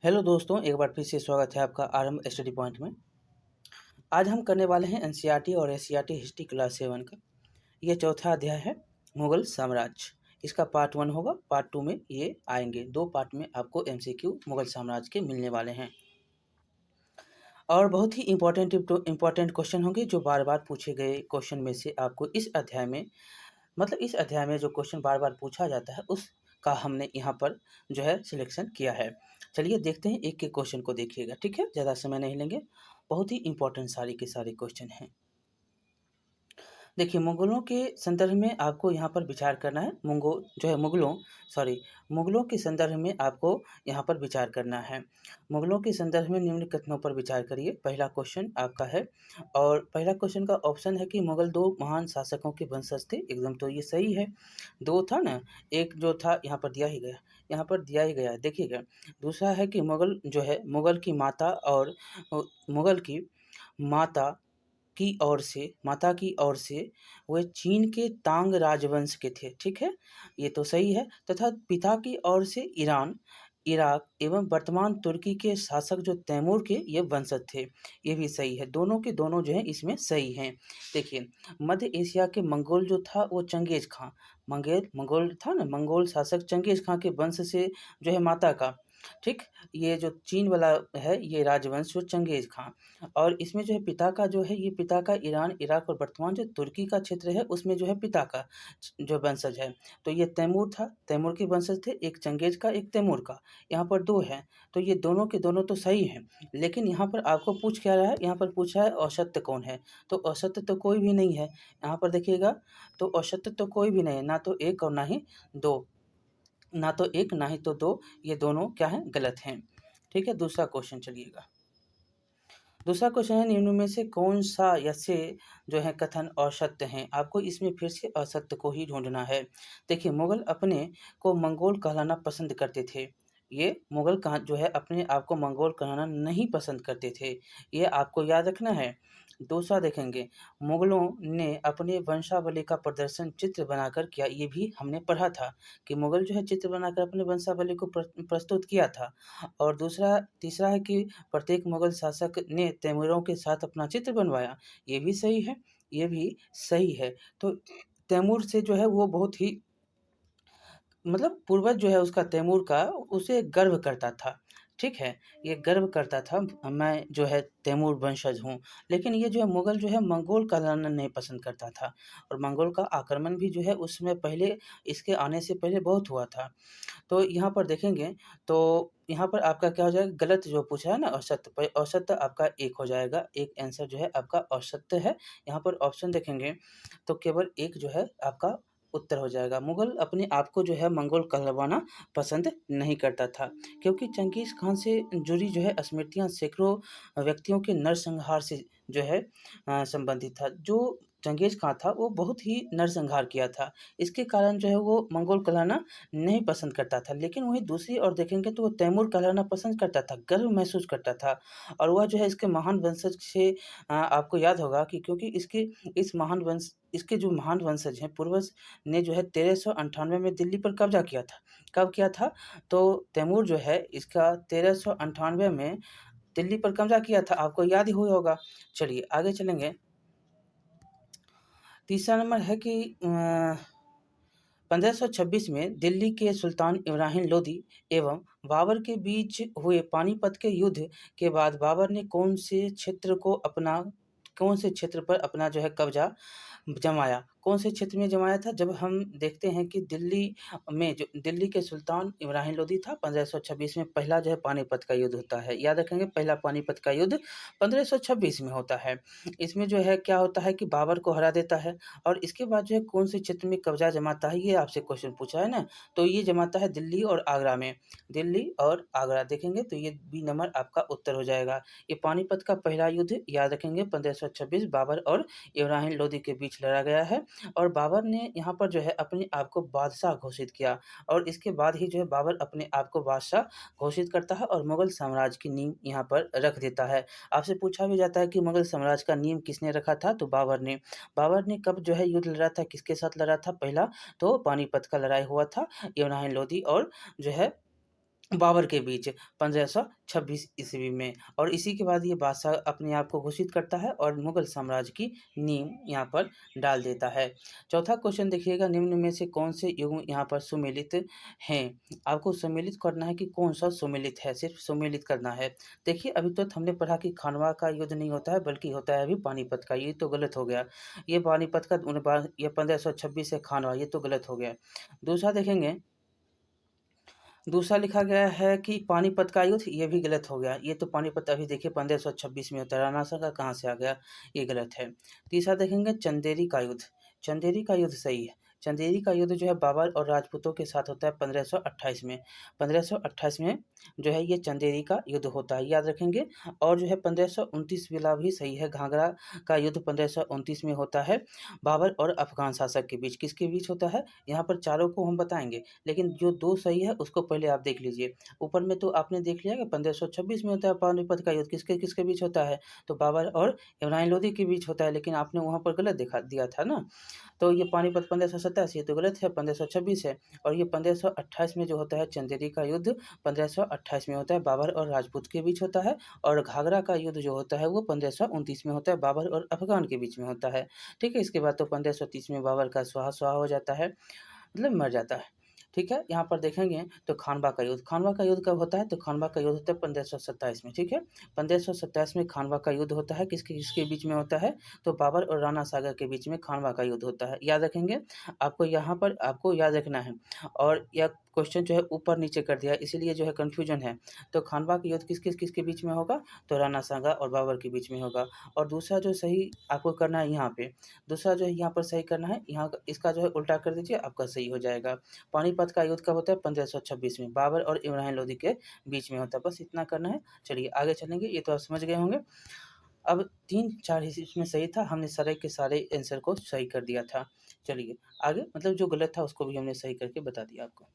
Hello दोस्तों, एक बार फिर से स्वागत है आपका आरंभ स्टडी पॉइंट में। आज हम करने वाले हैं एनसीईआरटी और एससीईआरटी हिस्ट्री क्लास 7 का। ये चौथा अध्याय है मुगल साम्राज्य। इसका पार्ट 1 होगा, पार्ट 2 में ये आएंगे। 2 पार्ट में आपको एमसीक्यू मुगल साम्राज्य के मिलने वाले हैं और बहुत ही इंपॉर्टेंट क्वेश्चन होंगे जो बार बार पूछे गए क्वेश्चन में से आपको इस अध्याय में, मतलब इस अध्याय में जो क्वेश्चन बार बार पूछा जाता है उसका हमने यहाँ पर जो है सिलेक्शन किया है। चलिए देखते हैं, एक एक क्वेश्चन को देखिएगा, ठीक है? ज़्यादा समय नहीं लेंगे, बहुत ही इंपॉर्टेंट सारे के सारे क्वेश्चन हैं। देखिए, मुगलों के संदर्भ में आपको यहाँ पर विचार करना है। मुगलों के संदर्भ में आपको यहाँ पर विचार करना है। मुगलों के संदर्भ में निम्न कथनों पर विचार करिए, पहला क्वेश्चन आपका है। और पहला क्वेश्चन का ऑप्शन है कि मुगल 2 महान शासकों के वंशज थे। एकदम तो ये सही है। 2 था ना, एक जो था यहाँ पर दिया ही गया, यहाँ पर दिया ही गया, देखिएगा। दूसरा है कि मुगल की माता की ओर से वे चीन के तांग राजवंश के थे, ठीक है? ये तो सही है। तथा पिता की ओर से ईरान, इराक एवं वर्तमान तुर्की के शासक जो तैमूर के ये वंशज थे, ये भी सही है। दोनों के दोनों जो हैं इसमें सही हैं। देखिए, मध्य एशिया के मंगोल जो था वो चंगेज खां, मंगोल था ना, मंगोल शासक चंगेज खां के वंश से जो है माता का, ठीक? ये जो चीन वाला है ये राजवंश जो चंगेज खां, और इसमें जो है पिता का ईरान, इराक और वर्तमान जो तुर्की का क्षेत्र है उसमें जो है पिता का जो वंशज है। तो ये तैमूर था, तैमूर के वंशज थे, एक चंगेज का एक तैमूर का। यहाँ पर 2 हैं, तो ये दोनों के दोनों तो सही हैं। लेकिन यहाँ पर आपको पूछ क्या रहा है, यहाँ पर पूछा है औसत्य कौन है, तो औसत्य तो कोई भी नहीं है। यहाँ पर देखिएगा, तो औसत्य तो कोई भी नहीं है, ना तो 1 और ना ही 2, ना तो 1 ना ही तो 2, ये दोनों क्या हैं, गलत हैं। ठीक है, दूसरा क्वेश्चन चलिएगा। दूसरा क्वेश्चन है, निम्न में से कौन सा यसे जो है कथन असत्य हैं? आपको इसमें फिर से असत्य को ही ढूंढना है। देखिए, मुगल अपने को मंगोल कहलाना पसंद करते थे। ये मुगल कहा जो है अपने आप को मंगोल कहलाना नहीं पसंद करते थे, ये आपको याद रखना है। दूसरा देखेंगे, मुगलों ने अपने वंशावली का प्रदर्शन चित्र बनाकर किया, ये भी हमने पढ़ा था कि मुगल जो है चित्र बनाकर अपने वंशावली को प्रस्तुत किया था। और तीसरा है कि प्रत्येक मुगल शासक ने तैमूरों के साथ अपना चित्र बनवाया, ये भी सही है, ये भी सही है। तो तैमूर से जो है वो बहुत ही, मतलब पूर्वज जो है उसका तैमूर का, उसे गर्व करता था, ठीक है? ये गर्व करता था, मैं जो है तैमूर वंशज हूँ। लेकिन ये जो है मुगल जो है मंगोल कहलाना नहीं पसंद करता था, और मंगोल का आक्रमण भी जो है उस समय पहले, इसके आने से पहले बहुत हुआ था। तो यहाँ पर देखेंगे, तो यहाँ पर आपका क्या हो जाएगा, गलत जो पूछा है ना औसत्य, औसत्य आपका 1 हो जाएगा, 1 आंसर जो है आपका औसत्य है। यहाँ पर ऑप्शन देखेंगे तो केवल 1 जो है आपका उत्तर हो जाएगा। मुगल अपने आप को जो है मंगोल कहलवाना पसंद नहीं करता था, क्योंकि चंगेज़ खान से जुड़ी जो है स्मृतियाँ सैकड़ों व्यक्तियों के नरसंहार से जो है संबंधित था। जो चंगेज़ खान था वो बहुत ही नरसंहार किया था, इसके कारण जो है वो मंगोल कहलाना नहीं पसंद करता था। लेकिन वहीं दूसरी ओर देखेंगे तो वो तैमूर कहलाना पसंद करता था, गर्व महसूस करता था। और वह जो है इसके महान वंशज से, आपको याद होगा कि क्योंकि इसके जो महान वंशज हैं, पूर्वज ने जो है 1398 में दिल्ली पर कब्जा किया था। कब किया था? तो तैमूर जो है इसका 1398 में दिल्ली पर कब्जा किया था, आपको याद ही हुआ होगा। चलिए आगे चलेंगे। तीसरा नंबर है कि 1526 में दिल्ली के सुल्तान इब्राहिम लोदी एवं बाबर के बीच हुए पानीपत के युद्ध के बाद बाबर ने कौन से क्षेत्र पर अपना जो है कब्जा जमाया? कौन से क्षेत्र में जमाया था? जब हम देखते हैं कि दिल्ली के सुल्तान इब्राहिम लोदी था, 1526 में पहला जो है पानीपत का युद्ध होता है। याद रखेंगे, पहला पानीपत का युद्ध 1526 में होता है। इसमें जो है क्या होता है कि बाबर को हरा देता है, और इसके बाद जो है कौन से क्षेत्र में कब्जा जमाता है, ये आपसे क्वेश्चन पूछा है ना, तो ये जमाता है दिल्ली और आगरा में। दिल्ली और आगरा देखेंगे तो ये बी नंबर आपका उत्तर हो जाएगा। ये पानीपत का पहला युद्ध याद रखेंगे, 1526 बाबर और इब्राहिम लोदी के बीच लड़ा गया है, और बाबर ने यहाँ पर जो है अपने आप को बादशाह घोषित किया, और इसके बाद ही जो है बाबर अपने आप को बादशाह घोषित करता है और मुगल साम्राज्य की नींव यहाँ पर रख देता है। आपसे पूछा भी जाता है कि मुगल साम्राज्य का नींव किसने रखा था, तो बाबर ने। बाबर ने कब जो है युद्ध लड़ा था, किसके साथ लड़ा था? पहला तो पानीपत का लड़ाई हुआ था, इब्राहिम लोदी और जो है बाबर के बीच 1526 ईस्वी में, और इसी के बाद ये बादशाह अपने आप को घोषित करता है और मुगल साम्राज्य की नींव यहाँ पर डाल देता है। चौथा क्वेश्चन देखिएगा, निम्न में से कौन से युग यहाँ पर सुमेलित हैं? आपको सुमेलित करना है कि कौन सा सुमेलित है, सिर्फ सुमेलित करना है। देखिए अभी तो हमने पढ़ा कि खानवा का युद्ध नहीं होता है बल्कि होता है अभी पानीपत का, ये तो गलत हो गया। ये पानीपत का ये 1526 है खानवा, ये तो गलत हो गया। दूसरा देखेंगे, दूसरा लिखा गया है कि पानीपत का युद्ध, ये भी गलत हो गया। ये तो पानीपत अभी देखिए 1526 में होता है, राणा सांगा कहाँ से आ गया, ये गलत है। तीसरा देखेंगे चंदेरी का युद्ध, चंदेरी का युद्ध सही है। चंदेरी का युद्ध जो है बाबर और राजपूतों के साथ होता है 1528 में, 1528 में जो है ये चंदेरी का युद्ध होता है, याद रखेंगे। और जो है 1529 वाला भी सही है, घाघरा का युद्ध 1529 में होता है बाबर और अफगान शासक के बीच। किसके बीच होता है, यहाँ पर चारों को हम बताएंगे, लेकिन जो दो सही है उसको पहले आप देख लीजिए। ऊपर में तो आपने देख लिया कि 1526 में होता है पानीपत का युद्ध, किसके किसके बीच होता है, तो बाबर और इब्राहिम लोदी के बीच होता है, लेकिन आपने वहाँ पर गलत दिखा दिया था ना। तो ये पानीपत 1527, ये तो गलत है, 1526 है। और ये 1528 में जो होता है चंदेरी का युद्ध 1528 में होता है, बाबर और राजपूत के बीच होता है। और घाघरा का युद्ध जो होता है वो 1529 में होता है, बाबर और अफगान के बीच में होता है। ठीक है, इसके बाद तो 1530 में बाबर का स्वाहा स्वाहा हो जाता है, मतलब मर जाता है। ठीक है, यहाँ पर देखेंगे तो खानवा का युद्ध, खानवा का युद्ध कब होता है, तो खानवा का युद्ध होता है 1527 में। ठीक है, 1527 में खानवा का युद्ध होता है, किसके किसके बीच में होता है, तो बाबर और राणा सागर के बीच में खानवा का युद्ध होता है, याद रखेंगे। आपको यहाँ पर आपको याद रखना है, और यह क्वेश्चन जो है ऊपर नीचे कर दिया इसीलिए जो है कन्फ्यूजन है। तो खानवा का युद्ध किस किस किसके बीच में होगा, तो राणा सांगा और बाबर के बीच में होगा। और दूसरा जो सही आपको करना है यहाँ पे, दूसरा जो है यहाँ पर सही करना है, यहाँ इसका जो है उल्टा कर दीजिए, आपका सही हो जाएगा। पानीपत का युद्ध कब होता है, 1526 में, बाबर और इब्राहिम लोदी के बीच में होता है, बस इतना करना है। चलिए आगे चलेंगे, ये तो आप समझ गए होंगे। अब 3-4 इसमें सही था, हमने सारे के सारे आंसर को सही कर दिया था। चलिए आगे, मतलब जो गलत था उसको भी हमने सही करके बता दिया आपको।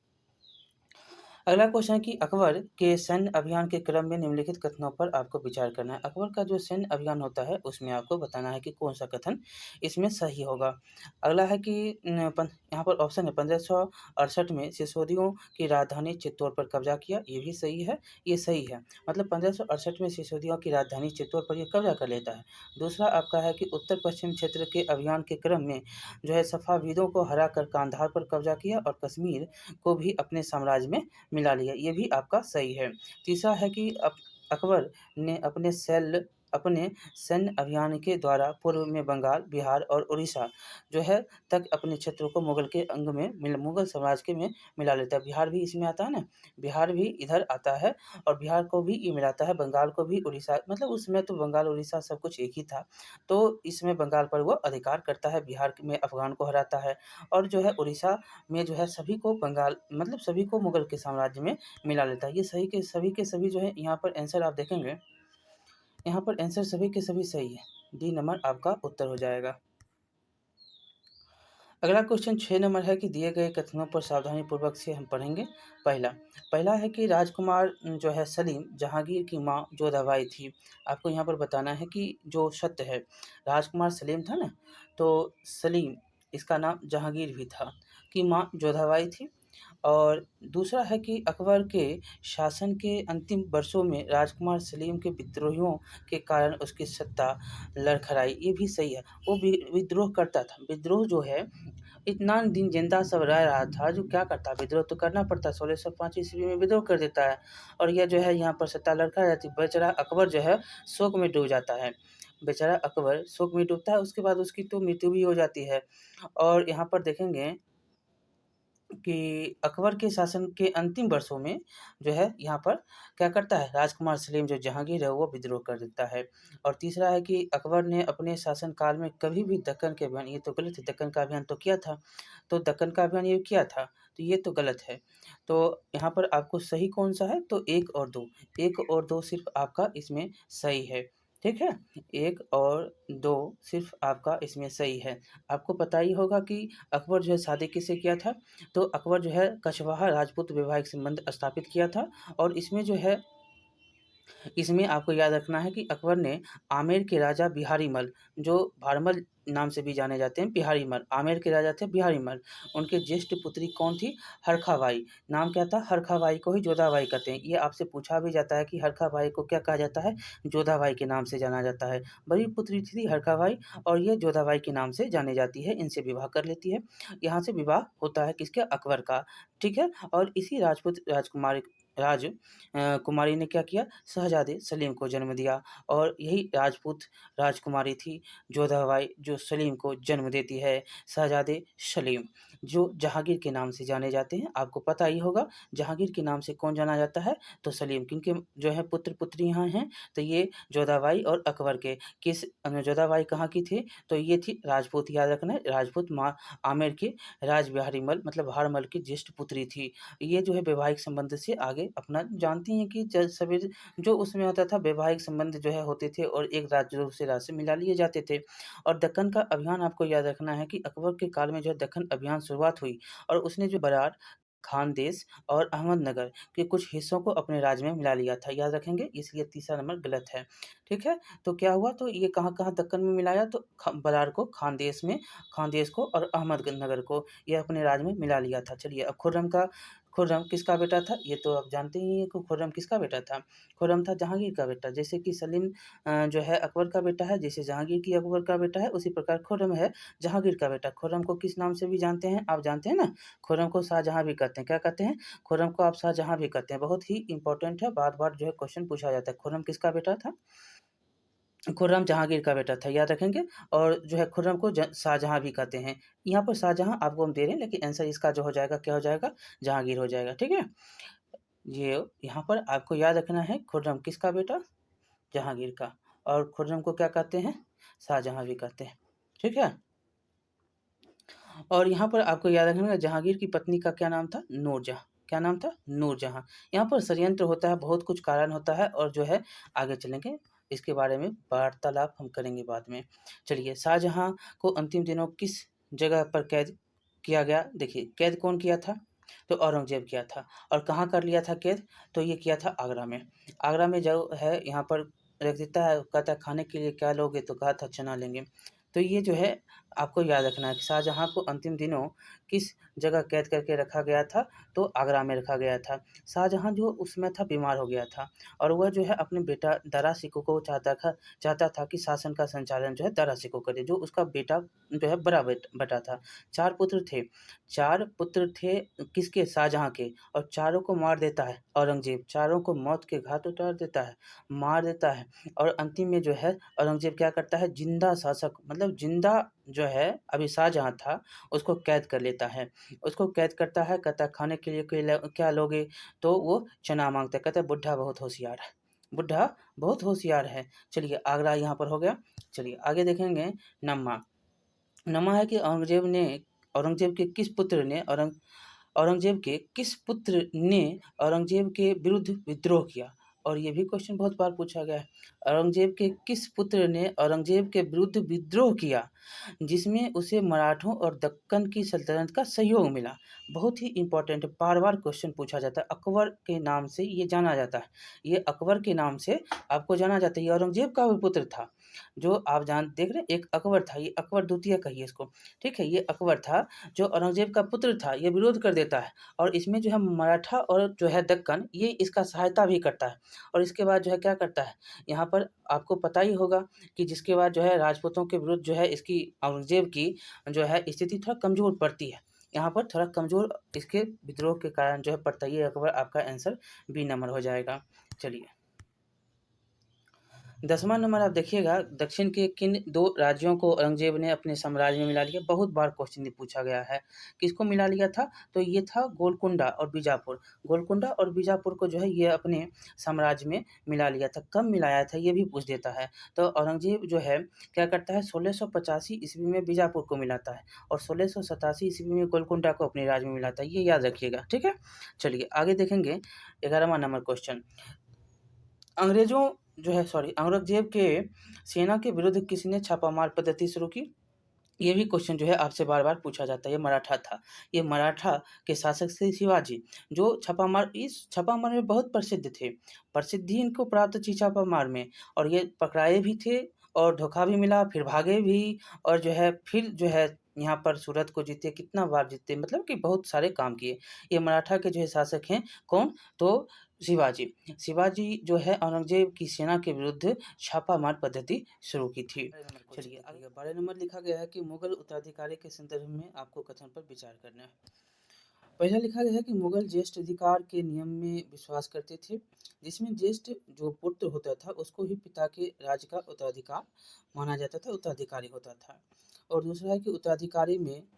अगला क्वेश्चन है कि अकबर के सैन्य अभियान के क्रम में निम्नलिखित कथनों पर आपको विचार करना है। अकबर का जो सैन्य अभियान होता है उसमें आपको बताना है कि कौन सा कथन इसमें सही होगा। अगला है कि यहाँ पर ऑप्शन है 1568 में सिसोदियों की राजधानी चित्तौड़ पर कब्जा किया, ये भी सही है, ये सही है। मतलब 1568 में सिसोदियों की राजधानी चित्तौड़ पर ये कब्जा कर लेता है। दूसरा आपका है कि उत्तर पश्चिम क्षेत्र के अभियान के क्रम में जो है सफाविदों को हराकर कांधार पर कब्जा किया और कश्मीर को भी अपने साम्राज्य में मिला लिया, ये भी आपका सही है। तीसरा है कि अकबर ने अपने सैन्य अभियान के द्वारा पूर्व में बंगाल, बिहार और उड़ीसा जो है तक अपने क्षेत्रों को मुगल के अंग में मुगल साम्राज्य के में मिला लेता है। बिहार भी इसमें आता है ना, बिहार भी इधर आता है, और बिहार को भी ये मिलाता है, बंगाल को भी, उड़ीसा, मतलब उसमें तो बंगाल उड़ीसा सब कुछ एक ही था। तो इसमें बंगाल पर वो अधिकार करता है, बिहार में अफगान को हराता है, और जो है उड़ीसा में जो है सभी को बंगाल, मतलब सभी को मुगल के साम्राज्य में मिला लेता है। ये सही के सभी जो है यहाँ पर आंसर आप देखेंगे, यहाँ पर आंसर सभी के सभी सही है, डी नंबर आपका उत्तर हो जाएगा। अगला क्वेश्चन 6 नंबर है कि दिए गए कथनों पर सावधानी पूर्वक से हम पढ़ेंगे। पहला पहला है कि राजकुमार जो है सलीम जहांगीर की माँ जोधाबाई थी। आपको यहाँ पर बताना है कि जो सत्य है, राजकुमार सलीम था ना, तो सलीम इसका नाम जहांगीर भी था, कि माँ जोधाबाई थी। और दूसरा है कि अकबर के शासन के अंतिम वर्षों में राजकुमार सलीम के विद्रोहियों के कारण उसकी सत्ता लड़खड़ाई, ये भी सही है। वो विद्रोह करता था, विद्रोह जो है इतना दिन जिंदा सब रह रहा था, जो क्या करता, विद्रोह तो करना पड़ता, 1605 ईस्वी में विद्रोह कर देता है, और यह जो है यहाँ पर सत्ता लड़खड़ा जाती, बेचारा अकबर जो है शोक में डूब जाता है, बेचारा अकबर शोक में डूबता है, उसके बाद उसकी तो मृत्यु भी हो जाती है। और यहाँ पर देखेंगे कि अकबर के शासन के अंतिम वर्षों में जो है यहाँ पर क्या करता है, राजकुमार सलीम जो जहांगीर है वो विद्रोह कर देता है। और तीसरा है कि अकबर ने अपने शासन काल में कभी भी दक्कन के अभियान, ये तो गलत है, दक्कन का अभियान तो किया था, तो दक्कन का अभियान ये किया था, तो ये तो गलत है। तो यहाँ पर आपको सही कौन सा है, तो 1 और 2, 1 और 2 सिर्फ आपका इसमें सही है। ठीक है, 1 और 2 सिर्फ आपका इसमें सही है। आपको पता ही होगा कि अकबर जो है शादी किससे किया था, तो अकबर जो है कछवाहा राजपूत वैवाहिक संबंध स्थापित किया था, और इसमें जो है इसमें आपको याद रखना है कि अकबर ने आमेर के राजा बिहारी मल, जो भारमल नाम से भी जाने जाते हैं, बिहारी मल, आमेर के राजा थे बिहारी मल, उनके ज्येष्ठ पुत्री कौन थी? हरखाबाई। नाम क्या था? हरखाबाई को ही जोधाबाई कहते हैं। ये आपसे पूछा भी जाता है कि हरखाबाई को क्या कहा जाता है? जोधाबाई के नाम से जाना जाता है। बड़ी पुत्री थी हरखाबाई और ये जोधाबाई के नाम से जानी जाती है, इनसे विवाह कर लेती है। यहाँ से विवाह होता है किसके? अकबर का, ठीक है। और इसी राजपूत कुमारी ने क्या किया? शहजादे सलीम को जन्म दिया और यही राजपूत राजकुमारी थी जोधाबाई, जो सलीम को जन्म देती है, शहजादे सलीम, जो जहांगीर के नाम से जाने जाते हैं। आपको पता ही होगा जहांगीर के नाम से कौन जाना जाता है? तो सलीम, क्योंकि जो है पुत्र पुत्री यहाँ हैं, तो ये जोधाबाई और अकबर के। जोधाबाई कहाँ की थी? तो ये थी राजपूत, याद रखना है, राजपूत माँ आमेर के राज बिहारी मल मतलब हारमल की ज्येष्ठ पुत्री थी। ये जो है वैवाहिक संबंध से आगे अपना जानती हैं कि जल सवेर जो उसमें होता था, वैवाहिक संबंध जो है होते थे और एक राज्य दूसरे राज्य से मिला लिए जाते थे। और दक्कन का अभियान आपको याद रखना है कि अकबर के काल में जो है दक्कन अभियान शुरुआत हुई और उसने जो बरार, खानदेश और अहमदनगर के कुछ हिस्सों को अपने राज्य में मिला लिया था, याद रखेंगे, इसलिए तीसरा नंबर गलत है, ठीक है। तो क्या हुआ? तो ये कहाँ-कहाँ दक्कन में मिलाया? तो बरार को खानदेश में, खानदेश को और अहमदनगर को ये अपने राज्य में मिला लिया था। चलिए अब खुर्रम किसका बेटा था? ये तो आप जानते ही हैं कि खुर्रम किसका बेटा था? खुर्रम था जहांगीर का बेटा। जैसे कि सलीम जो है अकबर का बेटा है, जैसे जहांगीर की अकबर का बेटा है, उसी प्रकार खुर्रम है जहांगीर का बेटा। खुर्रम को किस नाम से भी जानते हैं? आप जानते हैं ना? खुर्रम को शाहजहाँ भी कहते हैं। क्या कहते हैं? खुर्रम को आप शाहजहाँ भी कहते हैं। बहुत ही इंपॉर्टेंट है, बार-बार जो है क्वेश्चन पूछा जाता है। खुर्रम किसका बेटा था? खुर्रम जहांगीर का बेटा था, याद रखेंगे। और जो है खुर्रम को शाहजहाँ भी कहते हैं। यहाँ पर शाहजहाँ आपको हम दे रहे हैं, लेकिन आंसर इसका जो हो जाएगा, क्या हो जाएगा? जहांगीर हो जाएगा, ठीक है। ये यहाँ पर आपको याद रखना है, खुर्रम किसका बेटा? जहांगीर का। और खुर्रम को क्या कहते हैं? शाहजहाँ भी कहते हैं, ठीक है। और यहाँ पर आपको याद रखना है, जहांगीर की पत्नी का क्या नाम था? नूरजहाँ। क्या नाम था? नूरजहाँ। यहाँ पर षड्यंत्र होता है, बहुत कुछ कारण होता है और जो है आगे चलेंगे, इसके बारे में वार्तालाप हम करेंगे बाद में। चलिए, शाहजहाँ को अंतिम दिनों किस जगह पर कैद किया गया? देखिए, कैद कौन किया था? तो औरंगज़ेब किया था। और कहाँ कर लिया था कैद? तो ये किया था आगरा में। आगरा में जो है यहाँ पर रख देता है, कहता है खाने के लिए क्या लोगे? तो कहा था चना लेंगे। तो ये जो है आपको याद रखना है कि शाहजहाँ को अंतिम दिनों किस जगह कैद करके रखा गया था? तो आगरा में रखा गया था। शाहजहाँ जो उस समय था बीमार हो गया था और वह जो है अपने बेटा दारा शिकोह को चाहता था कि शासन का संचालन जो है दारा शिकोह करे, जो उसका बेटा जो है बड़ा बेटा था। 4 पुत्र थे, 4 पुत्र थे किसके? शाहजहाँ के। और चारों को मार देता है औरंगज़ेब, चारों को मौत के घाट उतार देता है, मार देता है। और अंतिम में जो है औरंगज़ेब क्या करता है? जिंदा शासक मतलब जिंदा जो है अभी शाहजहाँ था, उसको कैद कर लेता है। उसको कैद करता है, कहता है खाने के लिए क्या लोगे? तो वो चना माँगता है, कहता है बुड्ढा बहुत होशियार है, बुड्ढा बहुत होशियार है। चलिए आगरा यहाँ पर हो गया। चलिए आगे देखेंगे नम्मा। नम्मा है कि औरंगज़ेब के किस पुत्र ने औरंगज़ेब के विरुद्ध विद्रोह किया? और ये भी क्वेश्चन बहुत बार पूछा गया है। औरंगज़ेब के किस पुत्र ने औरंगज़ेब के विरुद्ध विद्रोह किया, जिसमें उसे मराठों और दक्कन की सल्तनत का सहयोग मिला? बहुत ही इम्पोर्टेंट है, बार-बार क्वेश्चन पूछा जाता है। अकबर के नाम से ये जाना जाता है। ये अकबर के नाम से आपको जाना जाता है। ये औरंगज़ेब का भी पुत्र था, जो आप देख रहे हैं, एक अकबर था, ये अकबर द्वितीय कहिए इसको, ठीक है। ये अकबर था जो औरंगज़ेब का पुत्र था, ये विरोध कर देता है और इसमें जो है मराठा और जो है दक्कन ये इसका सहायता भी करता है। और इसके बाद जो है क्या करता है, यहाँ पर आपको पता ही होगा कि जिसके बाद जो है राजपूतों के विरुद्ध जो है इसकी औरंगज़ेब की जो है स्थिति थोड़ा कमज़ोर पड़ती है। यहाँ पर थोड़ा कमज़ोर इसके विद्रोह के कारण जो है पड़ता है। ये अकबर आपका आंसर बी नंबर हो जाएगा। चलिए 10वां नंबर आप देखिएगा, दक्षिण के किन 2 राज्यों को औरंगज़ेब ने अपने साम्राज्य में मिला लिया? बहुत बार क्वेश्चन ये पूछा गया है। किसको मिला लिया था? तो ये था गोलकुंडा और बीजापुर। गोलकुंडा और बीजापुर को जो है ये अपने साम्राज्य में मिला लिया था। कब मिलाया था ये भी पूछ देता है। तो औरंगज़ेब जो है क्या करता है, 1685 ईस्वी में बीजापुर को मिलाता है और 1687 ईस्वी में गोलकुंडा को अपने राज्य में मिलाता है। ये याद रखिएगा, ठीक है? चलिए आगे देखेंगे 11वां नंबर क्वेश्चन। औरंगज़ेब के सेना के विरुद्ध किसने छापामार पद्धति शुरू की? ये भी क्वेश्चन जो है आपसे बार-बार पूछा जाता है, ये मराठा था। ये मराठा के शासक थे शिवाजी, जो इस छापामार में बहुत प्रसिद्ध थे। प्रसिद्धि इनको प्राप्त थी छापामार में, और ये पकड़ाए भी थे और धोखा भी मिला, फिर भागे भी, और जो है फिर जो है यहाँ पर सूरत को जीते, कितना बार जीते, मतलब कि बहुत सारे काम किए। ये मराठा के जो है शासक हैं, कौन? तो शिवाजी। शिवाजी जो है औरंगज़ेब की सेना के विरुद्ध छापामार पद्धति शुरू की थी। चलिए आगे 12 नंबर लिखा गया है कि मुगल उत्तराधिकारी के संदर्भ में आपको कथन पर विचार करना है। पहला लिखा गया है कि मुगल ज्येष्ठ अधिकार के नियम में विश्वास करते थे, जिसमें ज्येष्ठ जो पुत्र होता था उसको ही पिता के राज्य का उत्तराधिकार माना जाता था, उत्तराधिकारी होता था। और दूसरा है कि उत्तराधिकारी में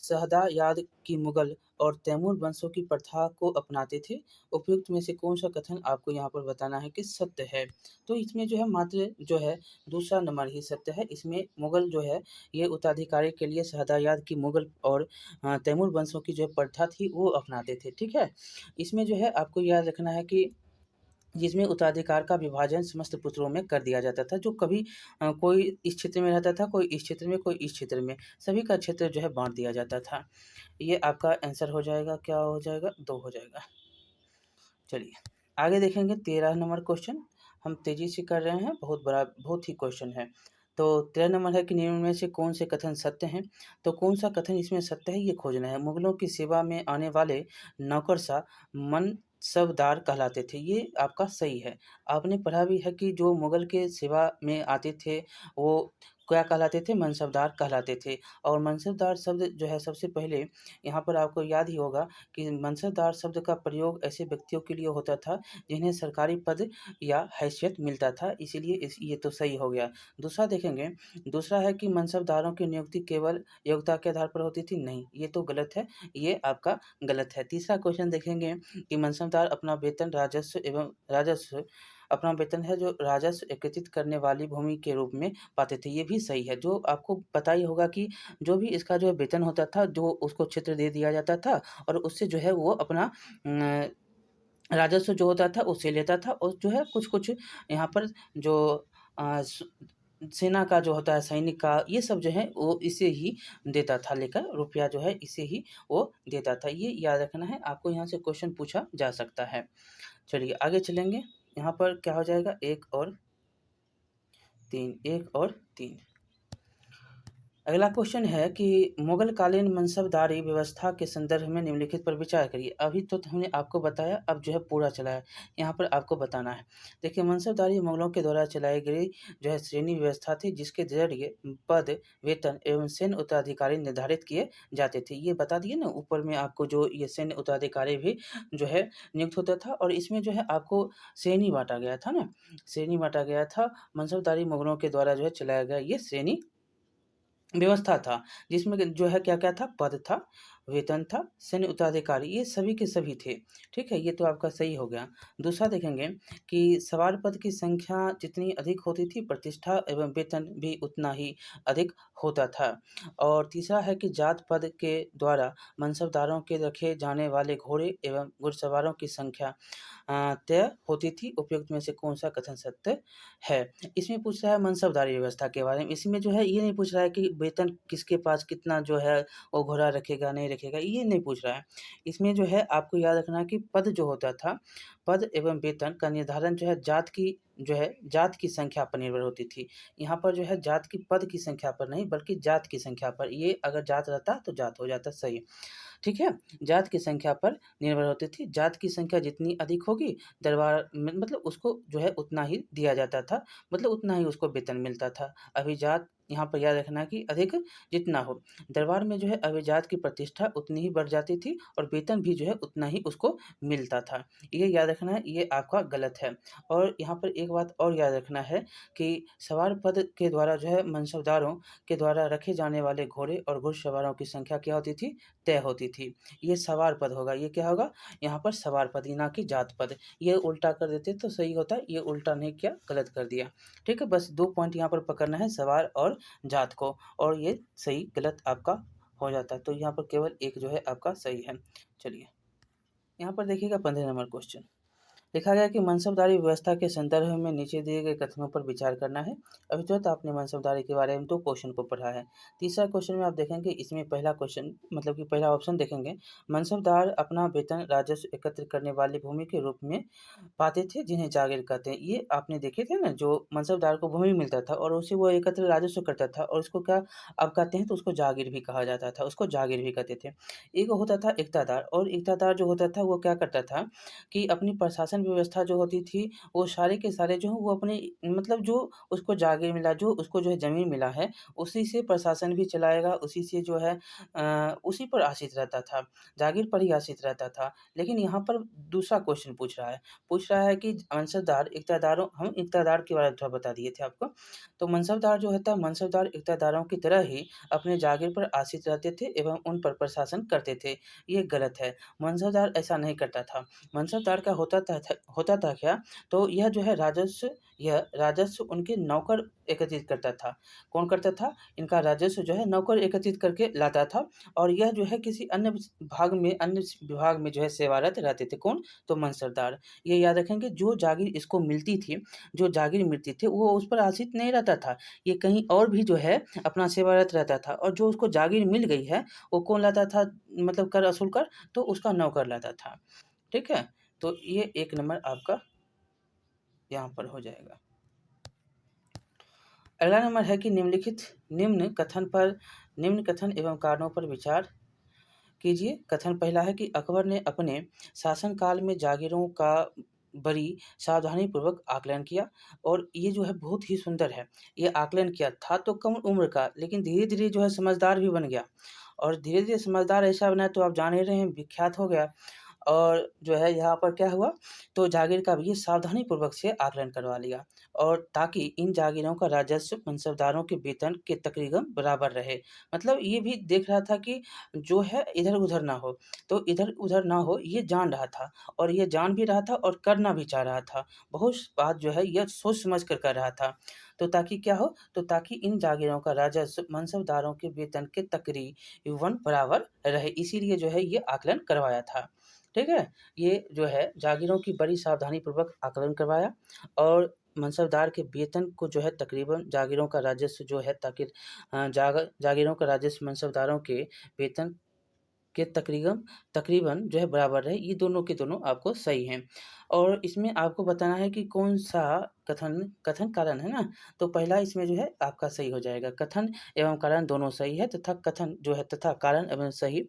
शहदायाद की मुगल और तैमूर वंशों की प्रथा को अपनाते थे। उपयुक्त में से कौन सा कथन आपको यहाँ पर बताना है कि सत्य है? तो इसमें जो है मात्र जो है दूसरा नंबर ही सत्य है। इसमें मुगल जो है ये उत्तराधिकारी के लिए शहदायाद की मुगल और तैमूर वंशों की जो प्रथा थी वो अपनाते थे, ठीक है? इसमें जो है आपको याद रखना है कि जिसमें उत्तराधिकार का विभाजन समस्त पुत्रों में कर दिया जाता था, जो कभी कोई इस क्षेत्र में रहता था, कोई इस क्षेत्र में, कोई इस क्षेत्र में, सभी का क्षेत्र जो है बाँट दिया जाता था। ये आपका आंसर हो जाएगा, क्या हो जाएगा? 2 हो जाएगा। चलिए, आगे देखेंगे 13 नंबर क्वेश्चन। हम तेज़ी से कर रहे हैं, बहुत ही क्वेश्चन है। तो 13 नंबर है कि निम्न में से कौन से कथन सत्य हैं? तो कौन-सा कथन इसमें सत्य है, ये खोजना है। मुगलों की सेवा में आने वाले नौकरशाह मनसबदार कहलाते थे, ये आपका सही है। आपने पढ़ा भी है कि जो मुगल के सेवा में आते थे, वो क्या कहलाते थे? मनसबदार कहलाते थे। और मनसबदार शब्द जो है सबसे पहले यहाँ पर आपको याद ही होगा कि मनसबदार शब्द का प्रयोग ऐसे व्यक्तियों के लिए होता था जिन्हें सरकारी पद या हैसियत मिलता था, इसीलिए ये तो सही हो गया। दूसरा देखेंगे, दूसरा है कि मनसबदारों की नियुक्ति केवल योग्यता के आधार पर होती थी, नहीं, ये तो गलत है, ये आपका गलत है। तीसरा क्वेश्चन देखेंगे कि मनसबदार अपना वेतन है जो राजस्व एकत्रित करने वाली भूमि के रूप में पाते थे, ये भी सही है। जो आपको पता ही होगा कि जो भी इसका जो है वेतन होता था, जो उसको क्षेत्र दे दिया जाता था और उससे जो है वो अपना राजस्व जो होता था उसे लेता था, और जो है कुछ-कुछ यहाँ पर जो अ, स सेना का जो होता है, सैनिक का, ये सब जो है वो इसे ही देता था लेकर, रुपया जो है इसे ही वो देता था। ये याद रखना है, आपको यहाँ से क्वेश्चन पूछा जा सकता है। चलिए आगे चलेंगे, यहाँ पर क्या हो जाएगा 1 और 3, 1 और 3। अगला क्वेश्चन है कि मुगलकालीन मनसबदारी व्यवस्था के संदर्भ में निम्नलिखित पर विचार करिए। अभी तो हमने आपको बताया, अब जो है पूरा चला है, यहाँ पर आपको बताना है। देखिए, मनसबदारी मुगलों के द्वारा चलाई गई जो है श्रेणी व्यवस्था थी, जिसके ज़रिए पद, वेतन एवं सैन्य उत्तराधिकारी निर्धारित किए जाते थे। ये बता दिए ना ऊपर में आपको, जो ये सैन्य उत्तराधिकारी भी जो है नियुक्त होता था, और इसमें जो है आपको श्रेणी बाँटा गया था ना, श्रेणी बाँटा गया था। मनसबदारी मुगलों के द्वारा जो है चलाया गया ये श्रेणी व्यवस्था था, जिसमें कि जो है क्या-क्या था, पद था, वेतन था, सैन्य उत्तराधिकारी, ये सभी के सभी थे, ठीक है? ये तो आपका सही हो गया। दूसरा देखेंगे कि सवार पद की संख्या जितनी अधिक होती थी, प्रतिष्ठा एवं वेतन भी उतना ही अधिक होता था। और तीसरा है कि जात पद के द्वारा मनसबदारों के रखे जाने वाले घोड़े एवं घुड़सवारों की संख्या तय होती थी। उपयुक्त में से कौन-सा कथन सत्य है? इसमें पूछ रहा है मनसबदारी व्यवस्था के बारे में। इसमें जो है ये नहीं पूछ रहा है कि वेतन किसके पास कितना जो है वो घोड़ा रखेगा, नहीं रखेगा, ये नहीं पूछ रहा है। इसमें जो है आपको याद रखना है कि पद जो होता था, पद एवं वेतन का निर्धारण जो है जात की संख्या पर निर्भर होती थी। यहाँ पर जो है जात की पद की संख्या पर नहीं, बल्कि जात की संख्या पर। ये अगर जात रहता तो जात हो जाता सही। ठीक है? जात की संख्या पर निर्भर होती थी। जात की संख्या जितनी अधिक होगी, दरबार में मतलब उसको जो है उतना ही दिया जाता था, मतलब उतना ही उसको वेतन मिलता था। अभिजात यहाँ पर याद रखना कि अधिक जितना हो, दरबार में जो है अभिजात की प्रतिष्ठा उतनी ही बढ़ जाती थी और वेतन भी जो है उतना ही उसको मिलता था। ये याद रखना है, ये आपका गलत है। और यहाँ पर एक बात और याद रखना है कि सवार पद के द्वारा जो है मनसबदारों के द्वारा रखे जाने वाले घोड़े और घुड़सवारों की संख्या क्या होती थी? तय होती थी। ये सवार पद होगा, ये क्या होगा? यहाँ पर सवार पद, ना कि जात पद। ये उल्टा कर देते तो सही होता, ये उल्टा नहीं किया, गलत कर दिया। ठीक है? बस 2 पॉइंट यहाँ पर पकड़ना है, सवार और जात को, और ये सही गलत आपका हो जाता है। तो यहाँ पर केवल एक जो है आपका सही है। चलिए, यहाँ पर देखिएगा 15 नंबर क्वेश्चन। लिखा गया कि मनसबदारी व्यवस्था के संदर्भ में नीचे दिए गए कथनों पर विचार करना है। अभी तुरंत आपने मनसबदारी के बारे में 2 क्वेश्चन को पढ़ा है। तीसरा क्वेश्चन में आप देखेंगे, इसमें पहला क्वेश्चन मतलब कि पहला ऑप्शन देखेंगे, मनसबदार अपना वेतन राजस्व एकत्र करने वाली भूमि के रूप में पाते थे जिन्हें जागीर कहते हैं। ये आपने देखे थे ना, जो मनसबदार को भूमि मिलता था और उसे वो एकत्र राजस्व करता था और उसको क्या अब कहते हैं, तो उसको जागीर भी कहा जाता था, उसको जागीर भी कहते थे। एक होता था इक्तादार, और इक्तादार जो होता था वो क्या करता था कि अपनी प्रशासन व्यवस्था जो होती थी, वो सारे के सारे जो हैं वो अपने मतलब जो उसको जागीर मिला, जो उसको जो है ज़मीन मिला है, उसी से प्रशासन भी चलाएगा, उसी से जो है उसी पर आश्रित रहता था, जागीर पर ही आश्रित रहता था। लेकिन यहाँ पर दूसरा क्वेश्चन पूछ रहा है कि मनसबदार इक़्तिदारों, हम इक़्तिदार के बारे में थोड़ा बता दिए थे आपको। तो मनसबदार जो होता है, मनसबदार इक़्तिदारों की तरह ही अपने जागीर पर आश्रित रहते थे एवं उन पर प्रशासन करते थे। ये गलत है, मनसबदार ऐसा नहीं करता था। मनसबदार का होता था क्या? तो यह राजस्व उनके नौकर एकत्रित करता था। कौन करता था? इनका राजस्व जो है नौकर एकत्रित करके लाता था, और यह जो है किसी अन्य विभाग में जो है सेवारत रहते थे। कौन? तो मनसबदार। ये याद रखेंगे, जो जागीर इसको मिलती थी, जो जागीर मिलती थी, वो उस पर आश्रित नहीं रहता था। ये कहीं और भी जो है अपना सेवारत रहता था, और जो उसको जागीर मिल गई है, वो कौन लाता था, मतलब कर वसूल कर, तो उसका नौकर लाता था। ठीक है? तो ये 1 नंबर आपका यहाँ पर हो जाएगा। अगला नंबर है कि निम्न कथन एवं कारणों पर विचार कीजिए। कथन पहला है कि अकबर ने अपने शासनकाल में जागीरों का बड़ी सावधानीपूर्वक आकलन किया, और ये जो है बहुत ही सुंदर है। ये आकलन किया था तो कम उम्र का, लेकिन धीरे-धीरे जो है समझदार भी बन गया, और धीरे-धीरे समझदार ऐसा बना तो आप जान ही रहे हैं, विख्यात हो गया। और जो है यहाँ पर क्या हुआ, तो जागीर का भी सावधानीपूर्वक से आकलन करवा लिया, और ताकि इन जागीरों का राजस्व मनसबदारों के वेतन के तकरीबन बराबर रहे। मतलब ये भी देख रहा था कि जो है इधर-उधर ना हो, तो इधर-उधर ना हो ये जान रहा था, और ये जान भी रहा था और करना भी चाह रहा था। बहुत बात जो है यह सोच समझ कर रहा था। तो ताकि क्या हो, तो ताकि इन जागीरों का राजस्व मनसबदारों के वेतन के तकरीबन बराबर रहे, इसीलिए जो है ये आकलन करवाया था। ठीक है? ये जो है जागीरों की बड़ी सावधानीपूर्वक आकलन करवाया, और मनसबदार के वेतन को जो है तकरीबन जागीरों का राजस्व जो है, ताकि जागीरों का राजस्व मनसबदारों के वेतन के तकरीबन जो है बराबर रहे। ये दोनों के दोनों आपको सही हैं, और इसमें आपको बताना है कि कौन-सा कथन कारण है ना? तो पहला इसमें जो है आपका सही हो जाएगा। कथन एवं कारण दोनों सही है, तथा कारण एवं सही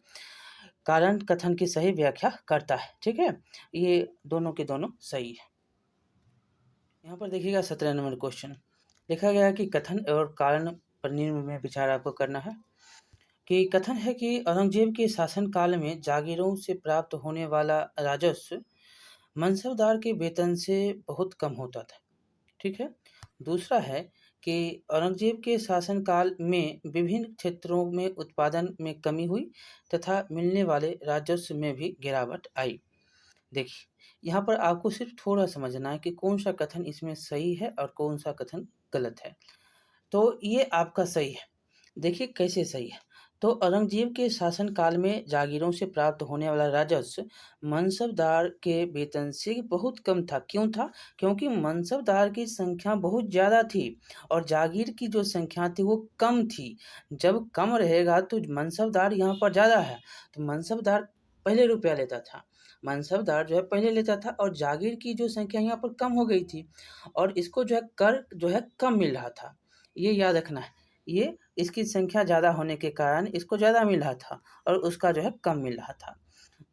कारण कथन की सही व्याख्या करता है। ठीक है? ये दोनों के दोनों सही है। यहाँ पर देखिएगा 17 नंबर क्वेश्चन। लिखा गया है कि कथन और कारण पर निम्न में विचार आपको करना है। कि कथन है कि औरंगजेब के शासनकाल में जागीरों से प्राप्त होने वाला राजस्व मनसबदार के वेतन से बहुत कम होता था। ठीक है? दूसरा है कि औरंगजेब के शासनकाल में विभिन्न क्षेत्रों में उत्पादन में कमी हुई तथा मिलने वाले राजस्व में भी गिरावट आई। देखिए, यहाँ पर आपको सिर्फ थोड़ा समझना है कि कौन-सा कथन इसमें सही है और कौन-सा कथन गलत है। तो ये आपका सही है। देखिए कैसे सही है। तो औरंगजेब के शासनकाल में जागीरों से प्राप्त होने वाला राजस्व मनसबदार के वेतन से बहुत कम था। क्यों था? क्योंकि मनसबदार की संख्या बहुत ज़्यादा थी, और जागीर की जो संख्या थी वो कम थी। जब कम रहेगा तो मनसबदार यहाँ पर ज़्यादा है, तो मनसबदार पहले रुपया लेता था। मनसबदार जो है पहले लेता था, और जागीर की जो संख्या यहाँ पर कम हो गई थी, और इसको जो है कर जो है कम मिल रहा था। ये याद रखना है। ये इसकी संख्या ज़्यादा होने के कारण इसको ज़्यादा मिल रहा था, और उसका जो है कम मिल रहा था।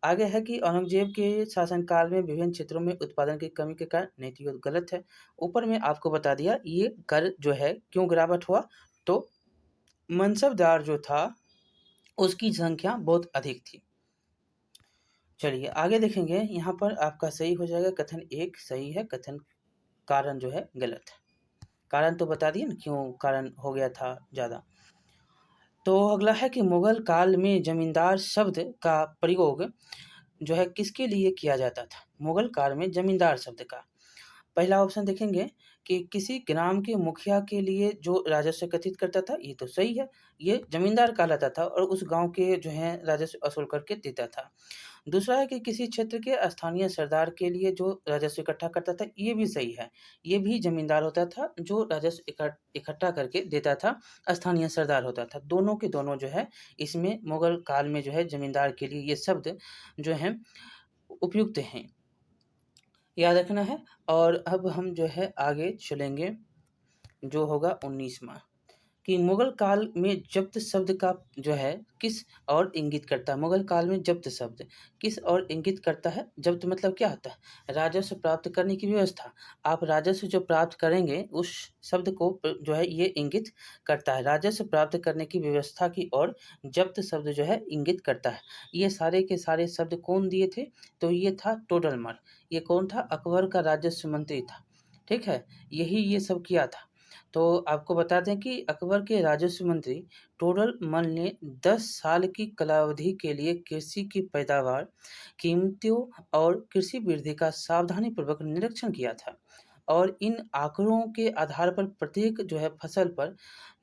आगे है कि औरंगजेब के शासनकाल में विभिन्न क्षेत्रों में उत्पादन की कमी के कारण नहीं, तो ये गलत है। ऊपर में आपको बता दिया ये कर जो है क्यों गिरावट हुआ, तो मनसबदार जो था उसकी संख्या बहुत अधिक थी। चलिए आगे देखेंगे, यहाँ पर आपका सही हो जाएगा, कथन 1 सही है, कथन कारण जो है गलत है। कारण तो बता दिए ना क्यों कारण हो गया था ज़्यादा। तो अगला है कि मुगल काल में जमींदार शब्द का प्रयोग जो है किसके लिए किया जाता था? मुगल काल में जमींदार शब्द का पहला ऑप्शन देखेंगे कि किसी ग्राम के मुखिया के लिए जो राजस्व एकत्रित करता था, ये तो सही है। ये ज़मींदार कहलाता था और उस गाँव के जो हैं राजस्व वसूल करके देता था। दूसरा है कि किसी क्षेत्र के स्थानीय सरदार के लिए जो राजस्व इकट्ठा करता था, ये भी सही है। ये भी ज़मींदार होता था जो राजस्व इकट्ठा करके देता था, स्थानीय सरदार होता था। दोनों के दोनों जो है इसमें मुगल काल में जो है ज़मींदार के लिए ये शब्द जो हैं उपयुक्त हैं, याद रखना है। और अब हम जो है आगे चलेंगे, जो होगा 19वां, कि मुगल काल में जब्त शब्द का जो है किस ओर इंगित करता है? मुगल काल में जब्त शब्द किस ओर इंगित करता है? जब्त मतलब क्या होता है? राजस्व प्राप्त करने की व्यवस्था। आप राजस्व जो प्राप्त करेंगे उस शब्द को जो है ये इंगित करता है। राजस्व प्राप्त करने की व्यवस्था की ओर जब्त शब्द जो है इंगित करता है। ये सारे के सारे शब्द कौन दिए थे? तो ये था टोडरमल। ये कौन था? अकबर का राजस्व मंत्री था। ठीक है? यही ये सब किया था। तो आपको बता दें कि अकबर के राजस्व मंत्री टोडरमल ने 10 साल की कालावधि के लिए कृषि की पैदावार, कीमतों और कृषि वृद्धि का सावधानीपूर्वक निरीक्षण किया था और इन आंकड़ों के आधार पर प्रत्येक जो है फसल पर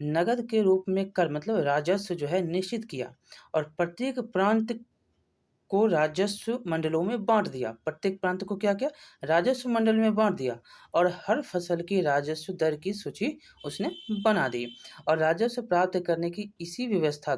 नकद के रूप में कर मतलब राजस्व जो है निश्चित किया और प्रत्येक प्रांत को राजस्व मंडलों में बाँट दिया। प्रत्येक प्रांत को क्या किया? राजस्व मंडल में बाँट दिया और हर फसल की राजस्व दर की सूची उसने बना दी और राजस्व प्राप्त करने की इसी व्यवस्था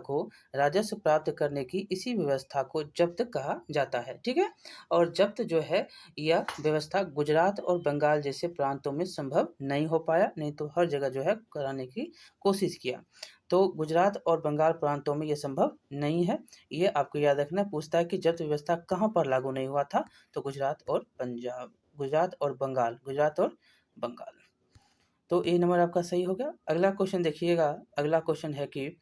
को जब्त कहा जाता है। ठीक है? और जब्त जो है यह व्यवस्था गुजरात और बंगाल जैसे प्रांतों में संभव नहीं हो पाया, नहीं तो हर जगह जो है कराने की कोशिश किया। तो गुजरात और बंगाल प्रांतों में ये संभव नहीं है। ये आपको याद रखना है। पूछता है कि जब्त व्यवस्था कहाँ पर लागू नहीं हुआ था? तो गुजरात और बंगाल। तो ए नंबर आपका सही हो गया। अगला क्वेश्चन देखिएगा। अगला क्वेश्चन है कि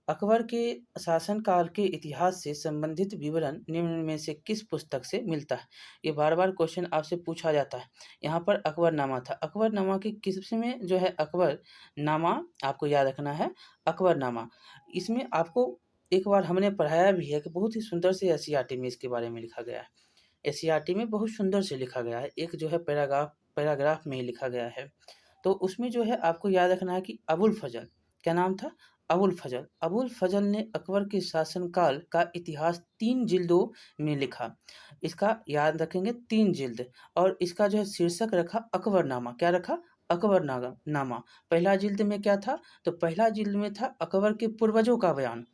अकबर के शासनकाल के इतिहास से संबंधित विवरण निम्न में से किस पुस्तक से मिलता है? ये बार-बार क्वेश्चन आपसे पूछा जाता है। यहाँ पर अकबरनामा था। अकबरनामा के किसमें जो है अकबरनामा आपको याद रखना है, अकबरनामा। इसमें आपको एक बार हमने पढ़ाया भी है कि बहुत ही सुंदर से एससीईआरटी में इसके बारे में लिखा गया है। एससीईआरटी में बहुत सुंदर से लिखा गया है। एक जो है पैराग्राफ में ही लिखा गया है। तो उसमें जो है आपको याद रखना है कि अबुल फजल, क्या नाम था? अबुल फजल। अबुल फजल ने अकबर के शासनकाल का इतिहास 3 जिल्दों में लिखा। इसका याद रखेंगे 3 जिल्द और इसका जो है शीर्षक रखा अकबरनामा। क्या रखा? अकबरनामा। पहला जिल्द में क्या था? तो पहला जिल्द में था अकबर के पूर्वजों का बयान।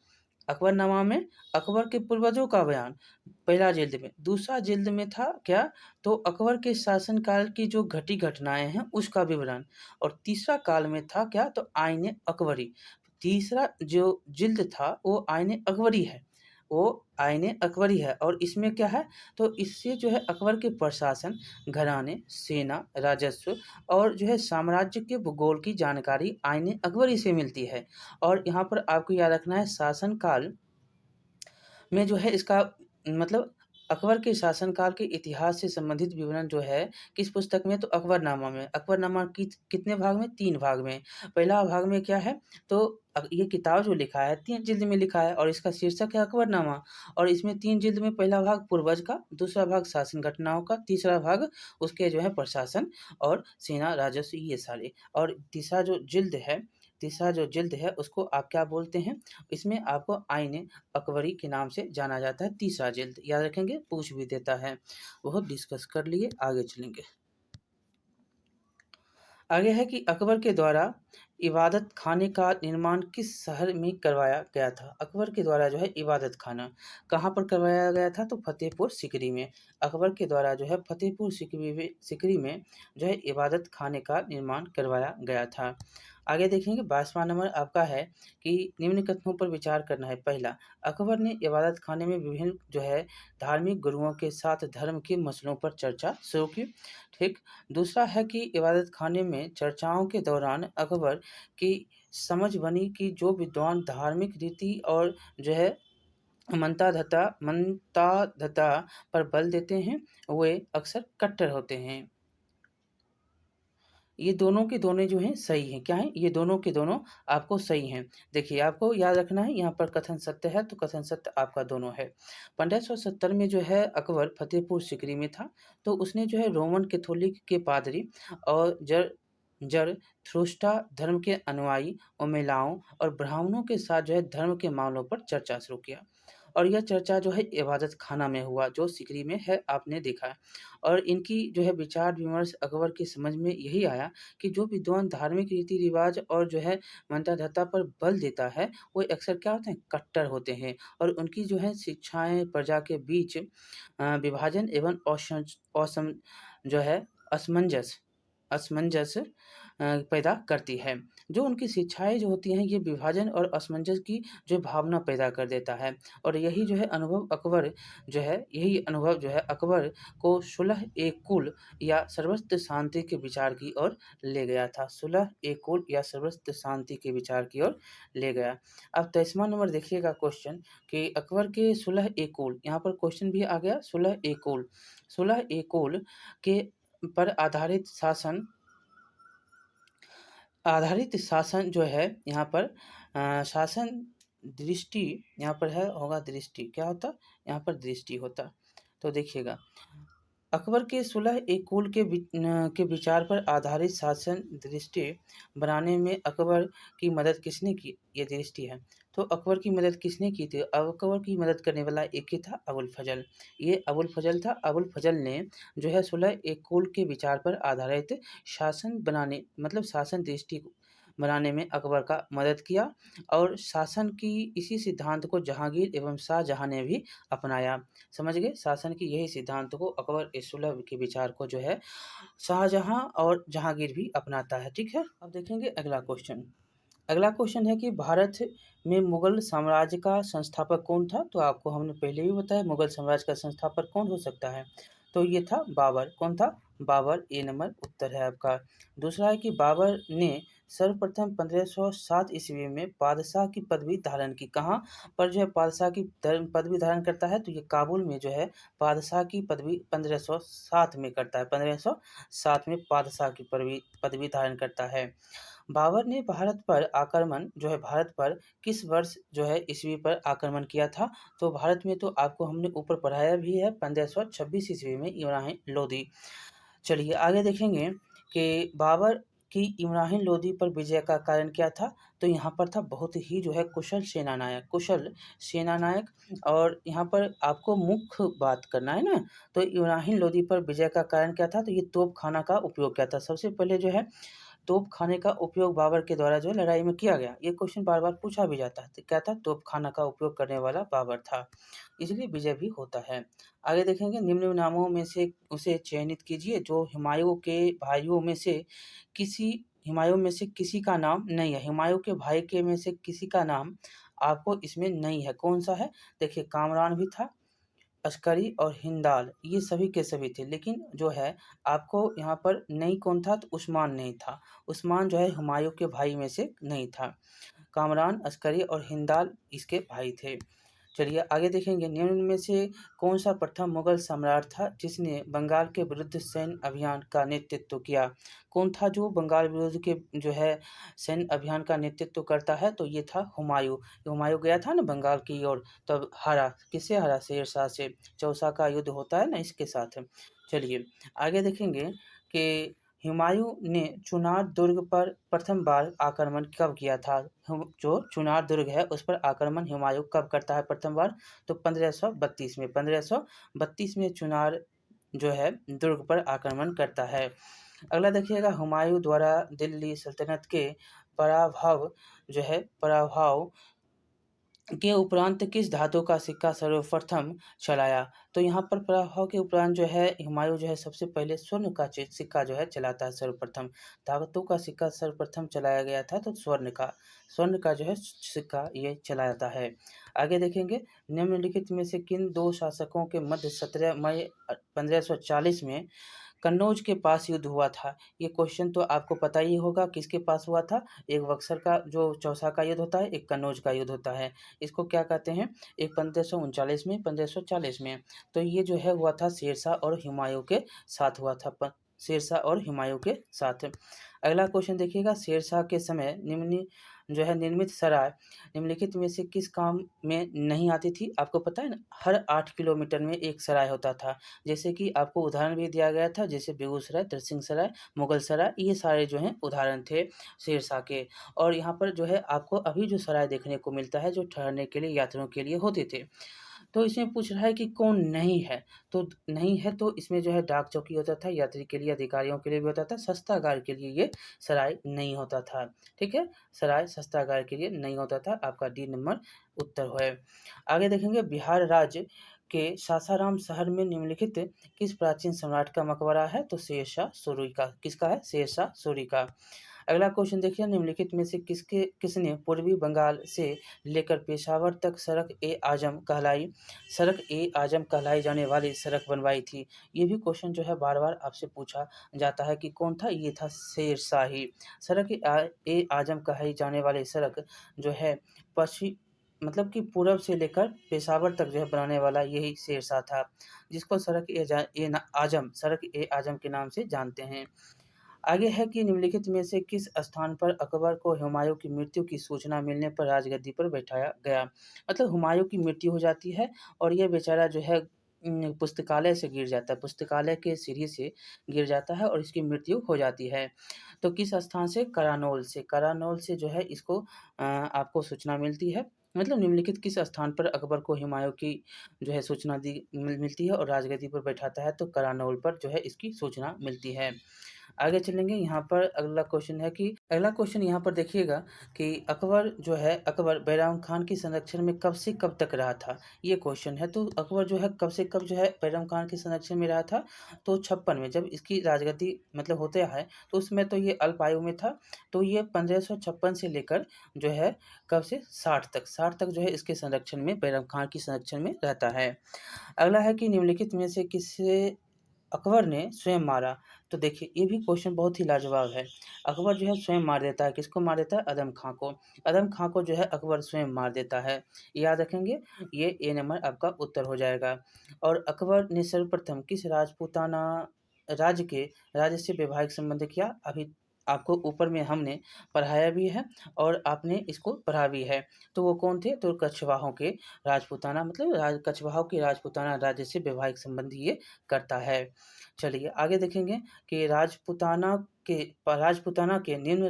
अकबरनामा में अकबर के पूर्वजों का बयान पहला जिल्द में। दूसरा जिल्द में था क्या? तो अकबर के शासनकाल की जो घटी घटनाएँ हैं उसका विवरण और तीसरा काल में था क्या? तो आईन अकबरी। तीसरा जो जिल्द था वो आईन अकबरी है। वो आईन अकबरी है और इसमें क्या है? तो इससे जो है अकबर के प्रशासन, घराने, सेना, राजस्व और जो है साम्राज्य के भूगोल की जानकारी आईन अकबरी से मिलती है। और यहाँ पर आपको याद रखना है शासनकाल में जो है इसका मतलब अकबर के शासनकाल के इतिहास से संबंधित विवरण जो है किस पुस्तक में? तो अकबरनामा में। अकबरनामा कितने भाग में? 3 भाग में। पहला भाग में क्या है? तो ये किताब जो लिखा है 3 जिल्द में लिखा है और इसका शीर्षक है अकबरनामा और इसमें 3 जिल्द में पहला भाग पूर्वज का, दूसरा भाग शासन घटनाओं का, तीसरा भाग उसके जो है प्रशासन और सेना, राजस्व ये सारे और तीसरा जो जिल्द है उसको आप क्या बोलते हैं? इसमें आपको आईन अकबरी के नाम से जाना जाता है। तीसरा जिल्द याद रखेंगे, पूछ भी देता है। बहुत डिस्कस कर लिए, आगे चलेंगे। आगे है कि अकबर के द्वारा इबादत खाने का निर्माण किस शहर में करवाया गया था? अकबर के द्वारा जो है इबादत खाना कहाँ पर करवाया गया था? तो फतेहपुर सीकरी में। अकबर के द्वारा जो है फतेहपुर सीकरी में जो है इबादत खाने का निर्माण करवाया गया था। आगे देखेंगे 22वां नंबर आपका है कि निम्न कथनों पर विचार करना है। पहला, अकबर ने इबादत खाने में विभिन्न जो है धार्मिक गुरुओं के साथ धर्म के मसलों पर चर्चा शुरू की। ठीक। दूसरा है कि इबादत खाने में चर्चाओं के दौरान अकबर की समझ बनी कि जो विद्वान धार्मिक रीति और जो है मंताधता पर बल देते हैं वे अक्सर कट्टर होते हैं। ये दोनों के दोनों जो हैं सही हैं। क्या हैं? ये दोनों के दोनों आपको सही हैं। देखिए, आपको याद रखना है यहाँ पर कथन सत्य है, तो कथन सत्य आपका दोनों है। 1570 में जो है अकबर फतेहपुर सीकरी में था, तो उसने जो है रोमन कैथोलिक के पादरी और ज़रथुस्ट्रा धर्म के अनुयायी और महिलाओं और ब्राह्मणों के साथ जो है धर्म के मामलों पर चर्चा शुरू किया। और यह चर्चा जो है इबादत खाना में हुआ, जो सीकरी में है, आपने देखा है। और इनकी जो है विचार विमर्श अकबर की समझ में यही आया कि जो विद्वान धार्मिक रीति रिवाज और जो है मंत्रधता पर बल देता है, वो अक्सर क्या होते हैं, कट्टर होते हैं। और उनकी जो है शिक्षाएं प्रजा के बीच विभाजन एवं असम जो है असमंजस असमंजस पैदा करती है। जो उनकी शिक्षाएँ जो होती हैं, ये विभाजन और असमंजस की जो भावना पैदा कर देता है। और यही अनुभव जो है अकबर को सुलह-ए-कुल या सर्वत्र शांति के विचार की ओर ले गया था। सुलह-ए-कुल या सर्वत्र शांति के विचार की ओर ले गया। अब 23वां नंबर देखिएगा क्वेश्चन कि अकबर के सुलह-ए-कुल, यहाँ पर क्वेश्चन भी आ गया सुलह-ए-कुल। सुलह-ए-कुल के पर आधारित शासन जो है यहाँ पर शासन दृष्टि यहाँ पर है, होगा दृष्टि, क्या होता? यहाँ पर दृष्टि होता। तो देखिएगा, अकबर के सुलह-ए-कुल के विचार पर आधारित शासन दृष्टि बनाने में अकबर की मदद किसने की? ये दृष्टि है। तो अकबर की मदद किसने की थी? अकबर की मदद करने वाला एक ही था, अबुल फजल। ये अबुल फजल था। अबुल फजल ने जो है सुलह-ए-कुल के विचार पर आधारित शासन बनाने मतलब शासन दृष्टि बनाने में अकबर का मदद किया। और शासन की इसी सिद्धांत को जहांगीर एवं शाहजहां ने भी अपनाया। समझ गए? शासन की यही सिद्धांत को अकबर इस सुलह के विचार को जो है शाहजहां और जहांगीर भी अपनाता है। ठीक है? अब देखेंगे अगला क्वेश्चन। अगला क्वेश्चन है कि भारत में मुगल साम्राज्य का संस्थापक कौन था? तो आपको हमने पहले भी बताया, मुगल साम्राज्य का संस्थापक कौन हो सकता है? तो ये था बाबर। कौन था? बाबर। ए नंबर उत्तर है आपका। दूसरा है कि बाबर ने सर्वप्रथम 1507 ईस्वी में बादशाह की पदवी धारण की। कहाँ पर जो है बादशाह की पदवी धारण करता है? तो ये काबुल में जो है बादशाह की पदवी 1507 में करता है। 1507 में बादशाह की पदवी धारण करता है। बाबर ने भारत पर किस वर्ष जो है ईस्वी पर आक्रमण किया था? तो भारत में तो आपको हमने ऊपर पढ़ाया भी है, 1526 ईस्वी में इब्राहिम लोदी। चलिए आगे देखेंगे कि बाबर की इब्राहिम लोदी पर विजय का कारण क्या था? तो यहाँ पर था बहुत ही जो है कुशल सेनानायक। और यहाँ पर आपको मुख्य बात करना है ना, तो इब्राहिम लोदी पर विजय का कारण क्या था? तो ये तोपखाना का उपयोग किया था। सबसे पहले जो है तोपखाने का उपयोग बाबर के द्वारा जो है लड़ाई में किया गया। ये क्वेश्चन बार-बार पूछा भी जाता है। तो क्या था? तोपखाना का उपयोग करने वाला बाबर था, इसलिए विजय भी होता है। आगे देखेंगे, निम्न नामों में से उसे चयनित कीजिए जो हुमायूं में से किसी का नाम नहीं है। हुमायूं के भाई के में से किसी का नाम आपको इसमें नहीं है। कौन-सा है? देखिए, कामरान भी था, अस्करी और हिंदाल, ये सभी के सभी थे। लेकिन जो है आपको यहाँ पर नहीं कौन था? तो उस्मान नहीं था। उस्मान जो है हुमायूं के भाई में से नहीं था। कामरान, अस्करी और हिंदाल इसके भाई थे। चलिए आगे देखेंगे, निम्न में से कौन सा प्रथम मुगल सम्राट था जिसने बंगाल के विरुद्ध सैन्य अभियान का नेतृत्व किया? कौन था जो बंगाल विरुद्ध के जो है सैन्य अभियान का नेतृत्व करता है? तो ये था हुमायूं। हुमायूं गया था ना बंगाल की ओर, तब हारा। किससे हारा? शेरशाह से। चौसा का युद्ध होता है ना इसके साथ। चलिए आगे देखेंगे कि हुमायूं ने चुनार दुर्ग पर प्रथम बार आक्रमण कब किया था? जो चुनार दुर्ग है उस पर आक्रमण हुमायूं कब करता है प्रथम बार? तो 1532 में। 1532 में चुनार जो है दुर्ग पर आक्रमण करता है। अगला देखिएगा, हुमायूं द्वारा दिल्ली सल्तनत के पराभव के उपरांत किस धातु का सिक्का सर्वप्रथम चलाया? तो यहाँ पर पराभव के उपरांत जो है हुमायूं जो है सबसे पहले स्वर्ण का सिक्का जो है चलाता है सर्वप्रथम। धातु का सिक्का सर्वप्रथम चलाया गया था तो स्वर्ण का जो है सिक्का ये चलाता है। आगे देखेंगे, निम्नलिखित में से किन दो शासकों के मध्य 17 मई 1540 में कन्नौज के पास युद्ध हुआ था? ये क्वेश्चन तो आपको पता ही होगा किसके पास हुआ था। एक बक्सर का जो चौसा का युद्ध होता है, एक कन्नौज का युद्ध होता है। इसको क्या कहते हैं? एक 1539 में, 1540 में। तो ये जो है हुआ था शेरशाह और हुमायूं के साथ हुआ था। शेरशाह और हुमायूं के साथ। अगला क्वेश्चन देखिएगा, शेरशाह के समय निर्मित सराय निम्नलिखित में से किस काम में नहीं आती थी? आपको पता है ना, हर 8 किलोमीटर में एक सराय होता था। जैसे कि आपको उदाहरण भी दिया गया था, जैसे बेगूसराय, दरसिंह सराय, मुगल सराय, ये सारे जो हैं उदाहरण थे शेरशाह के। और यहाँ पर जो है आपको अभी जो सराय देखने को मिलता है, जो ठहरने के लिए, यात्रियों के लिए होते थे। तो इसमें पूछ रहा है कि कौन नहीं है, तो नहीं है तो इसमें जो है डाक चौकी होता था, यात्री के लिए, अधिकारियों के लिए भी होता था, शस्त्रागार के लिए ये सराय नहीं होता था। ठीक है, सराय शस्त्रागार के लिए नहीं होता था। आपका डी नंबर उत्तर है। आगे देखेंगे, बिहार राज्य के सासाराम शहर में निम्नलिखित किस प्राचीन सम्राट का मकबरा है? तो शेरशाह सूरी का। किसका है? शेरशाह सूरी का। अगला क्वेश्चन देखिए, निम्नलिखित में से किसने पूर्वी बंगाल से लेकर पेशावर तक सड़क ए आजम कहलाई जाने वाली सड़क बनवाई थी? ये भी क्वेश्चन जो है बार बार आपसे पूछा जाता है कि कौन था? ये था शेरशाही। ए आजम कहलाई जाने वाली सड़क जो है पश्चिम मतलब कि पूरब से लेकर पेशावर तक जो है बनाने वाला यही शेरशाह था, जिसको सड़क ए आजम के नाम से जानते हैं। आगे है कि निम्नलिखित में से किस स्थान पर अकबर को हुमायूं की मृत्यु की सूचना मिलने पर राजगद्दी पर बैठाया गया? मतलब हुमायूं की मृत्यु हो जाती है और ये बेचारा जो है पुस्तकालय से गिर जाता है, पुस्तकालय के सीढ़ी से गिर जाता है और इसकी मृत्यु हो जाती है। तो किस स्थान से? करानौल से जो है इसको आपको सूचना मिलती है। मतलब निम्नलिखित किस स्थान पर अकबर को हुमायूं की जो है सूचना मिलती है और राजगद्दी पर बैठाता है? तो करानौल पर जो है इसकी सूचना मिलती है। आगे चलेंगे, यहाँ पर अगला क्वेश्चन यहाँ पर देखिएगा कि अकबर बैराम खान के संरक्षण में कब से कब तक रहा था? ये क्वेश्चन है। तो अकबर जो है कब से कब जो है बैराम खान के संरक्षण में रहा था? तो 56 में, जब इसकी राजगद्दी मतलब होते है तो उसमें तो ये अल्प आयु में था। तो ये 1556 से लेकर जो है कब से 60 तक जो है इसके संरक्षण में, बैराम खान के संरक्षण में रहता है। अगला है कि निम्नलिखित में से किसे अकबर ने स्वयं मारा? तो देखिए ये भी क्वेश्चन बहुत ही लाजवाब है। अकबर जो है स्वयं मार देता है, किसको मार देता है? अदम खां को। अदम खां को जो है अकबर स्वयं मार देता है। याद रखेंगे, ये ए नंबर आपका उत्तर हो जाएगा। और अकबर ने सर्वप्रथम किस राजपूताना राज्य से वैवाहिक संबंध किया? अभी आपको ऊपर में हमने पढ़ाया भी है और आपने इसको पढ़ा भी है। तो वो कौन थे? तो कछवाहों के राजपूताना मतलब कछवाहों की राजपूताना राज्य से वैवाहिक संबंध ये करता है। चलिए आगे देखेंगे कि राजपूताना के निम्न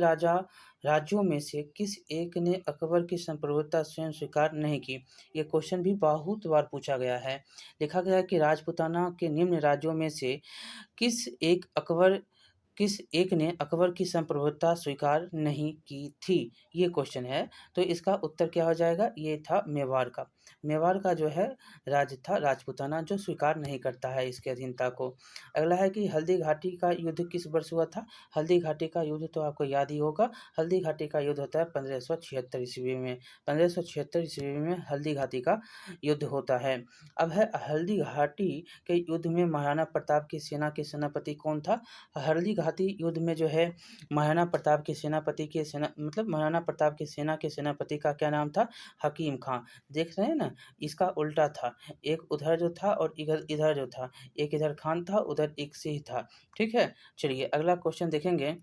राज्यों में से किस एक ने अकबर की संप्रभुता स्वयं स्वीकार नहीं की? ये क्वेश्चन भी बहुत बार पूछा गया है। लिखा गया है कि राजपूताना के निम्न राज्यों में से किस किस एक ने अकबर की संप्रभुता स्वीकार नहीं की थी? ये क्वेश्चन है। तो इसका उत्तर क्या हो जाएगा? ये था मेवाड़ का। मेवाड़ का जो है राज्य था राजपूताना, जो स्वीकार नहीं करता है इसके अधीनता को। अगला है कि हल्दी घाटी का युद्ध किस वर्ष हुआ था? हल्दी घाटी का युद्ध तो आपको याद ही होगा। हल्दी घाटी का युद्ध होता है 1576 ईस्वी में। 1576 ईस्वी में हल्दी घाटी का युद्ध होता है। अब है हल्दी घाटी के युद्ध में महाराणा प्रताप की सेना के सेनापति कौन था? हल्दी घाटी युद्ध में जो है महाराणा प्रताप की सेना के सेनापति का क्या नाम था? हकीम खां। देख रहे हैं ना, इसका उल्टा था। एक उधर जो था और इधर जो था, एक इधर खान था, उधर एक सिंह था। ठीक है, चलिए अगला क्वेश्चन देखेंगे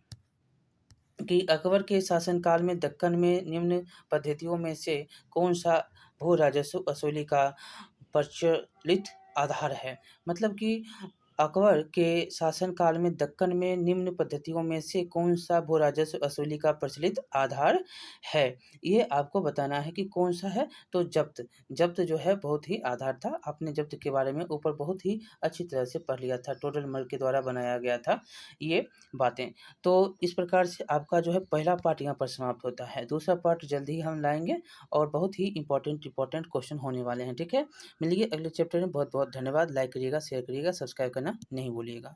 कि अकबर के शासनकाल में दक्कन में निम्न पद्धतियों में से कौन सा भू राजस्व वसूली का प्रचलित आधार है? मतलब कि अकबर के शासनकाल में दक्कन में निम्न पद्धतियों में से कौन सा भू राजस्व वसूली का प्रचलित आधार है? ये आपको बताना है कि कौन सा है। तो जब्त जो है बहुत ही आधार था। आपने जब्त के बारे में ऊपर बहुत ही अच्छी तरह से पढ़ लिया था, टोडर मल के द्वारा बनाया गया था ये बातें। तो इस प्रकार से आपका जो है पहला पार्ट यहाँ पर समाप्त होता है। दूसरा पार्ट जल्दी ही हम लाएंगे और बहुत ही इंपॉर्टेंट क्वेश्चन होने वाले हैं। ठीक है, मिलिए अगले चैप्टर में। बहुत बहुत धन्यवाद। लाइक करिएगा, शेयर करिएगा, सब्सक्राइब करना नहीं भूलिएगा।